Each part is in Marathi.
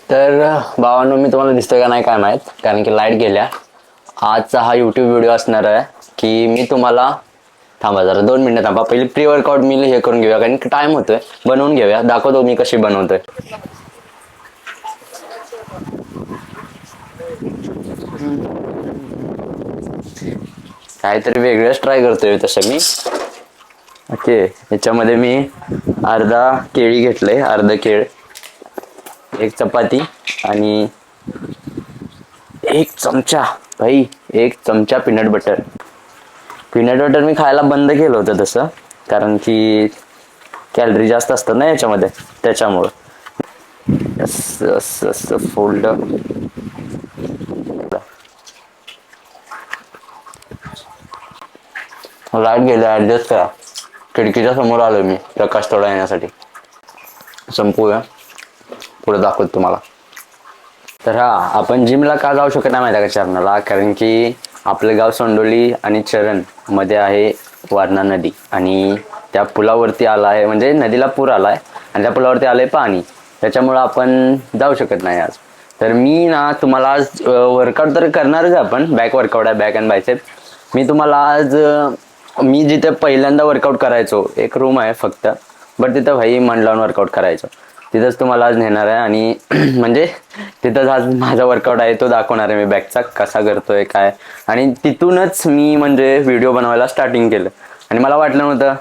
तर भावांनो, मी तुम्हाला दिसतोय का नाही काय माहीत, कारण की लाईट गेल्या. आजचा हा यूट्यूब व्हिडिओ असणार आहे की मी तुम्हाला, थांबा जरा 2 मिनिटं थांबा, पहिले प्री वर्कआउट मी हे करून घेऊया कारण की टाइम होतोय. बनवून घेऊया, दाखवतो मी कशी बनवतोय. काहीतरी वेगळंच ट्राय करतोय तसं मी. ओके, याच्यामध्ये मी अर्धा केळी घेतलंय, अर्ध केळ, एक चपाती आणि एक चमचा, भाई एक चमचा पीनट बटर. पीनट बटर मी खायला बंद केलं होतं तसं, कारण की कॅलरी जास्त असतात ना याच्यामध्ये, त्याच्यामुळं. फोल्ड. लाईट गेल्या, ऍडजस्ट करा. खिडकीच्या समोर आलोय मी प्रकाश थोडा येण्यासाठी. संपूया, पुढे दाखवतो तुम्हाला. तर हा, आपण जिमला का जाऊ शकत नाही माहिती का चरणाला, कारण की आपलं गाव सोंडोली आणि चरण मध्ये आहे वारणा नदी, आणि त्या पुलावरती आला आहे, म्हणजे नदीला पूर आलाय आणि त्या पुलावरती आलंय पाणी, त्याच्यामुळं आपण जाऊ शकत नाही आज. तर मी ना तुम्हाला आज वर्कआउट तर करणारच, आपण बॅक वर्कआउट आहे, बॅक अँड बायसेप. मी तुम्हाला आज मी जिथे पहिल्यांदा वर्कआउट करायचो, एक रूम आहे फक्त, बट तिथं भाई मन लावून वर्कआउट करायचो, तिथंच तुम्हाला आज नेणार आहे. आणि म्हणजे तिथंच आज माझा वर्कआउट आहे तो दाखवणार आहे मी, बॅकचा कसा करतोय काय. आणि तिथूनच मी म्हणजे व्हिडिओ बनवायला स्टार्टिंग केलं, आणि मला वाटलं नव्हतं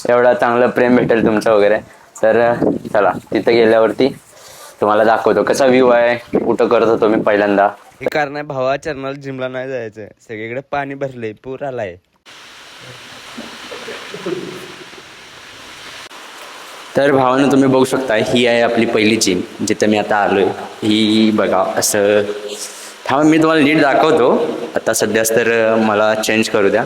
एवढं चांगलं प्रेम भेटेल तुमचं वगैरे. तर चला, तिथं गेल्यावरती तुम्हाला दाखवतो कसा व्ह्यू आहे, कुठं करत होतो मी पहिल्यांदा. हे कारण आहे भावा, चरणाला जिमला नाही जायचंय, सगळीकडे पाणी भरलंय, पूर आलाय. तर भावानं तुम्ही बघू शकता, ही आहे आपली पहिली जिम जिथं मी आता आलोय. ही बघा असं, थांबा मी तुम्हाला नीट दाखवतो. आता सध्याच तर मला चेंज करू द्या.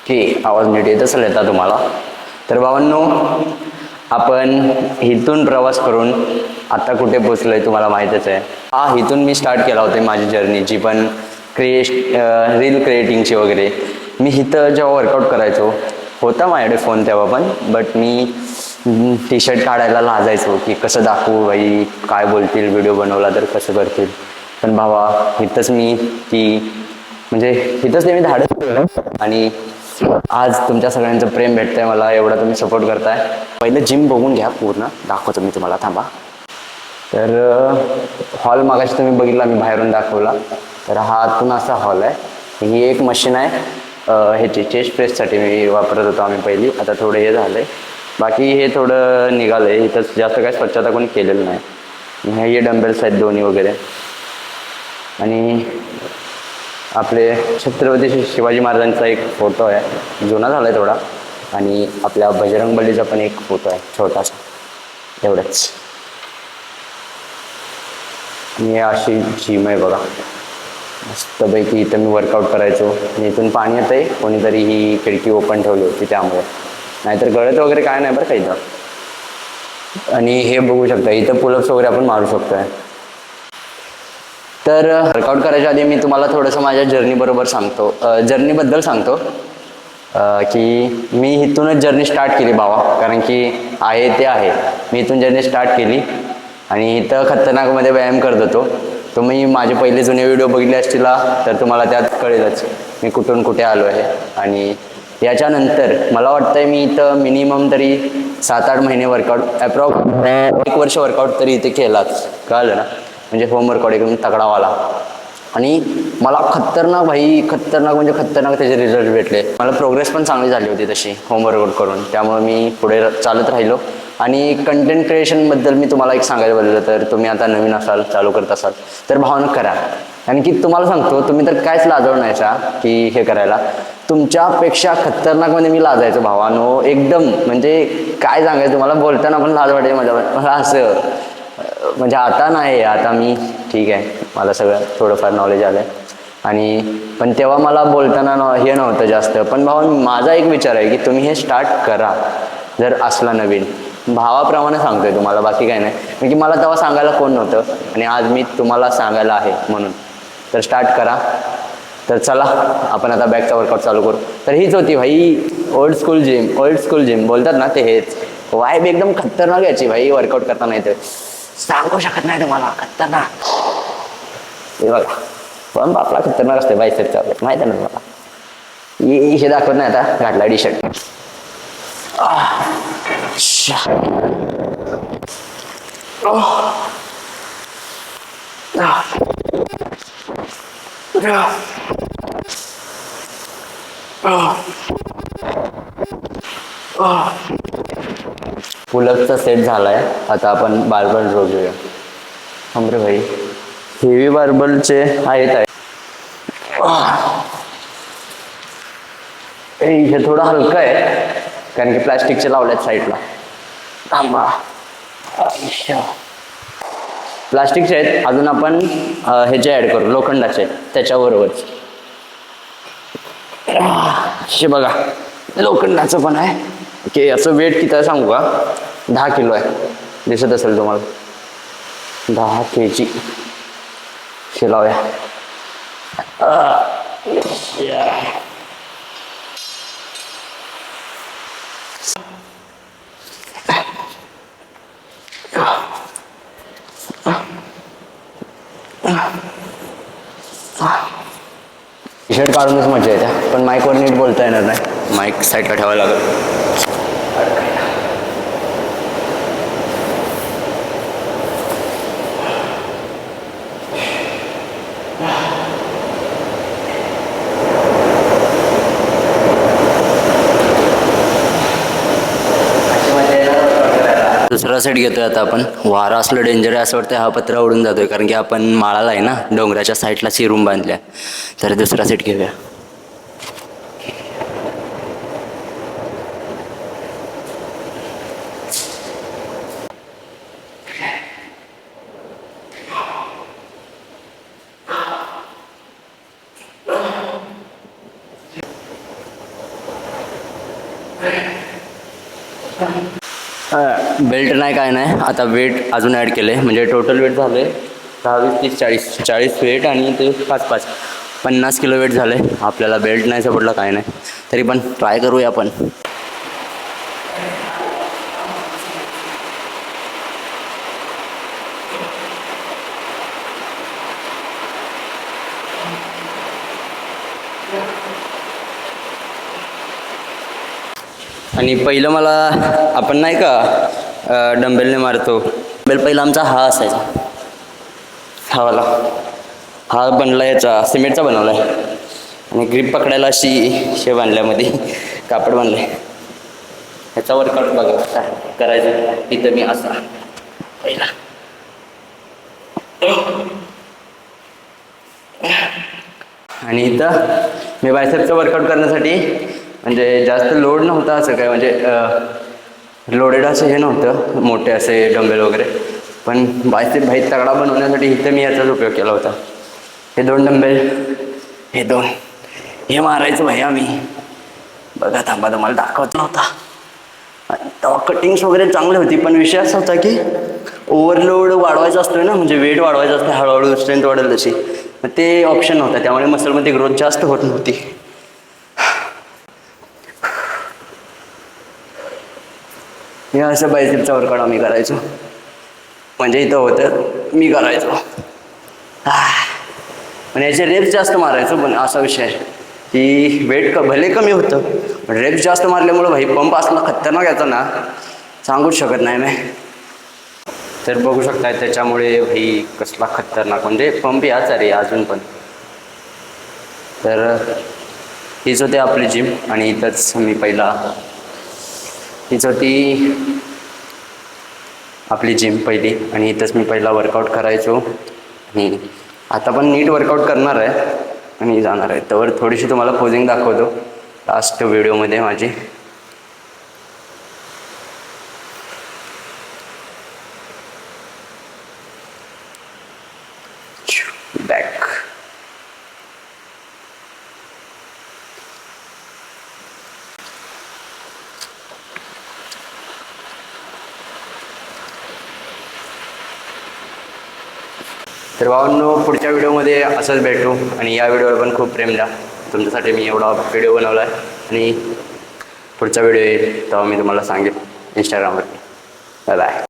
ठीक, आवाज नीट येत असेल येता तुम्हाला. तर भावांनो, आपण इथून प्रवास करून आता कुठे पोचलोय तुम्हाला माहीतच आहे. हा, इथून मी स्टार्ट केला होता माझी जर्नी, जी पण रील क्रिएटिंगची वगैरे. मी इथं जेव्हा वर्कआउट करायचो, होता माझ्याकडे फोन तेव्हा पण, बट मी टी शर्ट काढायला लाजायचो की कसं दाखवू भाई, काय बोलतील, व्हिडिओ बनवला तर कसं करतील. पण भावा, इथंच मी ती म्हणजे इथंच ते मी धाडस केलं, आणि आज तुमच्या सगळ्यांचं प्रेम भेटतंय मला, एवढा तुम्ही सपोर्ट करताय. पहिलं जिम बघून घ्या पूर्ण, दाखवतो मी तुम्हाला, थांबा. तर हॉल मागाशी तुम्ही बघितला, मी बाहेरून दाखवला. तर हा आतून असा हॉल आहे. ही एक मशीन आहे ह्याची चेस्ट प्रेससाठी मी वापरत होतो आम्ही पहिली, आता थोडं हे झालंय, बाकी हे थोडं निघालंय. इथं जास्त काय स्वच्छता कोणी केलेलं नाही. हे डंबेल्स आहेत दोन्ही वगैरे, आणि आपले छत्रपती शिवाजी महाराजांचा एक फोटो आहे, जुना झाला आहे थोडा, आणि आपल्या बजरंगबलीचा पण एक फोटो आहे छोटासा, एवढंच. आणि अशी जिम आहे बघा, मस्तपैकी. इथं मी वर्कआउट करायचो, आणि इथून पाणी येतंय, कोणीतरी ही खिडकी ओपन ठेवली होती त्यामुळे, नाहीतर गळत वगैरे काय नाही बरं का इथं. आणि हे बघू शकता, इथं पुलअप्स वगैरे आपण मारू शकतोय. तर वर्कआउट करायच्या आधी मी तुम्हाला थोडंसं माझ्या जर्नीबद्दल सांगतो की मी इथूनच जर्नी स्टार्ट केली भावा, कारण की आहे ते आहे, मी इथून जर्नी स्टार्ट केली. आणि इथं खतरनाकमध्ये व्यायाम करत होतो. तुम्ही माझे पहिले जुने व्हिडिओ बघितले असतील तर तुम्हाला त्यात कळेलच मी कुठून कुठे आलो आहे. आणि याच्यानंतर मला वाटतंय मी इथं मिनिमम तरी 7-8 महिने वर्कआउट, अप्रॉक्स 1 वर्ष वर्कआउट तरी इथे केलाच, कळलं ना, म्हणजे होम वर्कआउट एकदम तगडावाला. आणि मला खतरनाक म्हणजे खतरनाक त्याचे रिझल्ट भेटले. मला प्रोग्रेस पण चांगली झाली होती तशी होम वर्कआउट करून, त्यामुळे मी पुढे चालत राहिलो. आणि कंटेंट क्रिएशनबद्दल मी तुम्हाला एक सांगायला बोललं, तर तुम्ही आता नवीन असाल, चालू करत असाल तर भावना करा. कारण की तुम्हाला सांगतो, तुम्ही तर कायच लाजवू नाहीचा की हे करायला. तुमच्यापेक्षा खतरनाकमध्ये मी लाजायचो भावानो, एकदम म्हणजे काय सांगायचं तुम्हाला, बोलताना पण लाज वाटायची मला असं. म्हणजे आता नाही, आता मी ठीक आहे, मला सगळं थोडंफार नॉलेज आलं आहे. आणि पण तेव्हा मला बोलताना हे नव्हतं जास्त. पण भावा, माझा एक विचार आहे की तुम्ही हे स्टार्ट करा जर असला नवीन, भावाप्रमाणे सांगतोय तुम्हाला, बाकी काय नाही. कारण की मला तेव्हा सांगायला कोण नव्हतं आणि आज मी तुम्हाला सांगायला आहे म्हणून. तर स्टार्ट करा. तर चला आपण आता बॅकचा वर्कआउट चालू करू. तर हीच होती भाई ओल्ड स्कूल जिम बोलतात ना, ते हेच. वाईब एकदम खतरनाक याची भाई वर्कआउट करताना येते, सांगू शकत नाही तुम्हाला, खतरनाक. हे बघा पण आपला खतरनाक असते बायसेपचा, माहिती आहे ना तुम्हाला. हे दाखवत नाही आता, घातला टी शर्ट. पुलअपचा सेट झालाय. आता आपण बार्बल रो घेऊया. अमरे भाई हेवी बार्बलचे आहेत. हे थोडं हलकं आहे कारण की प्लास्टिकचे लावल्यात साईडला. थांबा, प्लास्टिकचे आहेत. अजून आपण ह्याचे ऍड करू, लोखंडाचे त्याच्याबरोबरच. हे बघा लोखंडाचं पण आहे. ओके, याचं वेट किती आहे सांगू का? 10 किलो आहे. दिसत असेल तुम्हाला, 10 kg. हे लावूया. टी शर्ट काढूनच मजा येते, पण माईकवर नीट बोलता येणार नाही. माईक साईडला ठेवायला लागेल. दुसरा सेट घेतोय आता आपण. वारा असलं डेंजर आहे असं वाटतं, हा पत्रा उडून जातोय कारण की आपण माळाला आहे ना, डोंगराच्या साईडला शिरूम बांधल्या. तर दुसरा सेट घेऊया. बेल्ट नाही काय नाही, आता वेट अजून ॲड केले. म्हणजे टोटल वेट झाले 20, 30, 40 वेट आणि ते 5 50 किलो वेट झाले. आपल्याला बेल्ट नाही सापडला काय नाही, तरी पण ट्राय करूया आपण. आणि पहिलं मला आपण नाही का डंबेलने मारतो, डंबेल पहिला आमचा हा असायचा, हा वाला. हा बनला याचा सिमेंटचा बनवला आहे आणि ग्रीप पकडायला अशी शे बांधल्यामध्ये कापड बांधलं आहे. ह्याचा वर्कआउट बघा करायचं. इथं मी असा पहिला आणि इथं मी बायसेपचं वर्कआउट करण्यासाठी, म्हणजे जास्त लोड नव्हता असं काय, म्हणजे लोडेड असं हे नव्हतं मोठे असे डंबेल वगैरे, पण बायसेप भाई तगडा बनवण्यासाठी इथं मी याचाच उपयोग केला होता. हे 2 डंबेल, हे 2, हे मारायचं भाई आम्ही. बघा थांबा तुम्हाला दाखवत नव्हता. तेव्हा कटिंग्स वगैरे चांगली होती, पण विषय असा होता की ओव्हरलोड वाढवायचा असतोय ना, म्हणजे वेट वाढवायचं असतं, हळूहळू स्ट्रेंथ वाढेल तशी. मग ते ऑप्शन नव्हता, त्यामुळे मसलमध्ये ग्रोथ जास्त होत नव्हती. हे असं बायसेपचा वर्कआउट आम्ही करायचो. म्हणजे इथं होतं मी करायचो. पण याचे रेप्स जास्त मारायचो. पण असा विषय आहे की वेट भले कमी होतं, पण रेप्स जास्त मारल्यामुळं भाई पंप असला खतरनाक याचा ना, सांगूच शकत नाही मी. तर बघू शकताय त्याच्यामुळे भाई कसला खतरनाक, म्हणजे पंप याच आहे अजून पण. तर हीच होती आपली जिम आणि इथंच मी पहिला, हीच होती आपली जिम पहिली आणि इथंच मी पहिला वर्कआउट करायचो. आणि आता पण नीट वर्कआउट करणार आहे आणि जाणार आहे. तर थोडीशी तुम्हाला पोजिंग दाखवतो लास्ट व्हिडिओमध्ये माझी. बॅक. तर भावांनो पुढच्या व्हिडिओमध्ये असंच भेटू आणि या व्हिडिओला पण खूप प्रेम द्या. तुमच्यासाठी मी एवढा व्हिडिओ बनवला आहे आणि पुढचा व्हिडिओ येईल तेव्हा मी तुम्हाला सांगेन इंस्टाग्रामवरती. Bye bye.